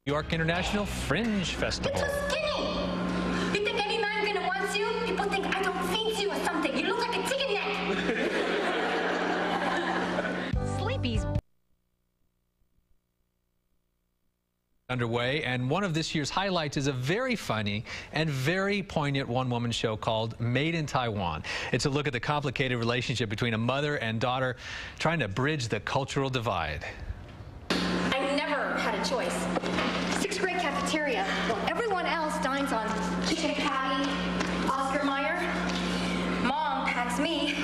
New York International Fringe Festival. You're too skinny. You think any man gonna want you? People think I don't feed you or something. You look like a chicken neck. Sleepy's Underway, and one of this year's highlights is a very funny and very poignant one-woman show called Made in Taiwan. It's a look at the complicated relationship between a mother and daughter trying to bridge the cultural divide. I never had a choice. Sixth grade cafeteria. Well, everyone else dines on chicken patty, Oscar Mayer. Mom packs me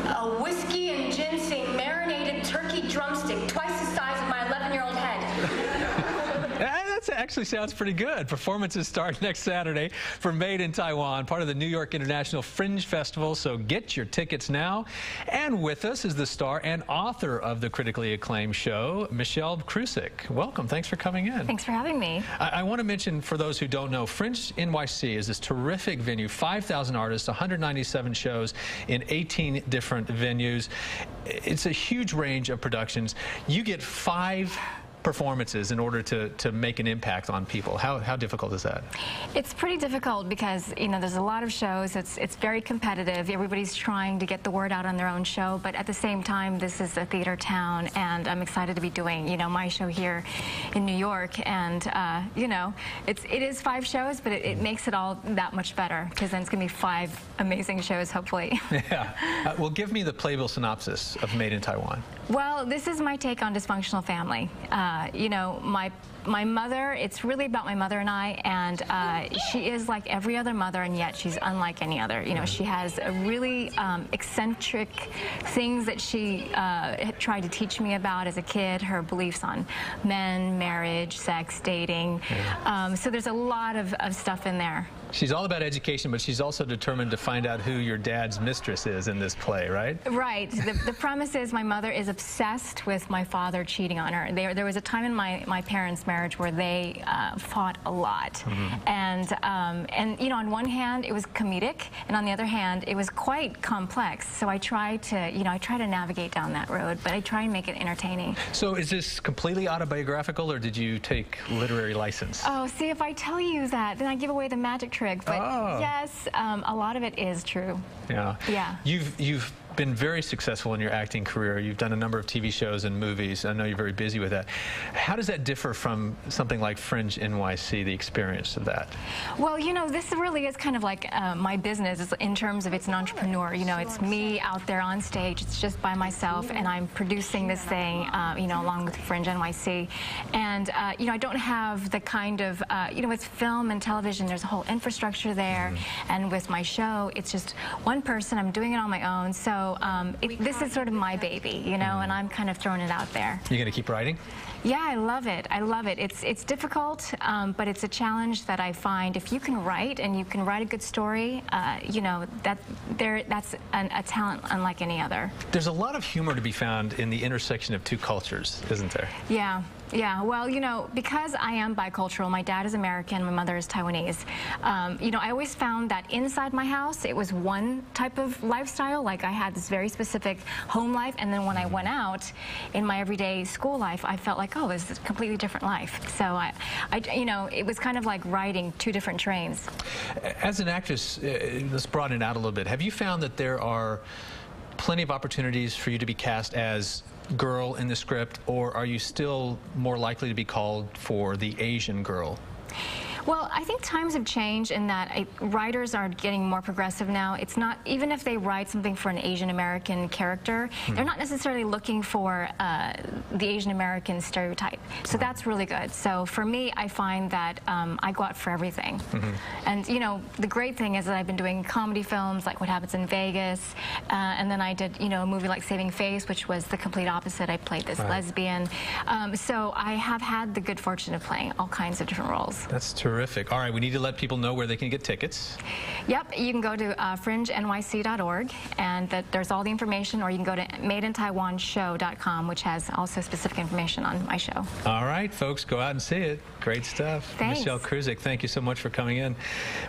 a whiskey and ginseng marinated turkey drumstick, twice the size of my 11-year-old head. That actually sounds pretty good. Performances start next Saturday for Made in Taiwan, part of the New York International Fringe Festival, so get your tickets now. And with us is the star and author of the critically acclaimed show, Krusiec. Welcome. Thanks for coming in. Thanks for having me. I want to mention, for those who don't know, Fringe NYC is this terrific venue, 5,000 artists, 197 shows in 18 different venues. It's a huge range of productions. You get 5 performances in order to make an impact on people. How difficult is that? It's pretty difficult because, you know, there's a lot of shows. It's very competitive. Everybody's trying to get the word out on their own show, but at the same time, this is a theater town, and I'm excited to be doing, you know, my show here in New York. And, you know, it is 5 shows, but it makes it all that much better, because then it's going to be 5 amazing shows, hopefully. Yeah. Well, give me the playbill synopsis of Made in Taiwan. Well, this is my take on dysfunctional family. You know, my mother, it's really about my mother and I, and she is like every other mother, and yet she's unlike any other. You know, she has a really eccentric things that she tried to teach me about as a kid, her beliefs on men, marriage, sex, dating. So there's a lot of stuff in there. She's all about education, but she's also determined to find out who your dad's mistress is in this play, right? Right. The premise is my mother is obsessed with my father cheating on her. There was a time in my parents' marriage where they fought a lot. And you know, on one hand, it was comedic, and on the other hand, it was quite complex. So I try to navigate down that road, but I try and make it entertaining. So is this completely autobiographical, or did you take literary license? Oh, see, if I tell you that, then I give away the magic trick. But yes, a lot of it is true. Yeah. Yeah. You've been very successful in your acting career. You've done a number of TV shows and movies. I know you're very busy with that. How does that differ from something like Fringe NYC, the experience of that? Well, you know, this really is kind of like my business in terms of it's an entrepreneur. You know, it's me out there on stage. It's just by myself, and I'm producing this thing, you know, along with Fringe NYC. And, you know, I don't have the kind of, you know, it's film and television. There's a whole infrastructure there. And with my show, it's just one person. I'm doing it on my own. So this is sort of my baby, you know, and I'm kind of throwing it out there. You going to keep writing? Yeah, I love it. I love it. It's difficult, but it's a challenge that I find if you can write and you can write a good story, you know, that's a talent unlike any other. There's a lot of humor to be found in the intersection of 2 cultures, isn't there? Yeah. Yeah, well, you know, because I am bicultural, my dad is American, my mother is Taiwanese, you know, I always found that inside my house, it was one type of lifestyle, like I had this very specific home life, and then when I went out in my everyday school life, I felt like, oh, this is a completely different life. So, you know, it was kind of like riding 2 different trains. As an actress, let's broaden it out a little bit. Have you found that there are plenty of opportunities for you to be cast as girl in the script, or are you still more likely to be called for the Asian girl? Well, I think times have changed in that writers are getting more progressive now. It's not, even if they write something for an Asian American character, they're not necessarily looking for the Asian American stereotype. So that's really good. So for me, I find that I go out for everything. And, you know, the great thing is that I've been doing comedy films like What Happens in Vegas, and then I did, you know, a movie like Saving Face, which was the complete opposite. I played this lesbian. So I have had the good fortune of playing all kinds of different roles. That's terrific. All right, we need to let people know where they can get tickets. Yep, you can go to fringenyc.org, and there's all the information, or you can go to madeintaiwanshow.com, which has also specific information on my show. All right, folks, go out and see it. Great stuff. Thanks. Krusiec, thank you so much for coming in.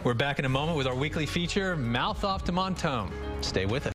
We're back in a moment with our weekly feature, Mouth Off to Montome. Stay with us.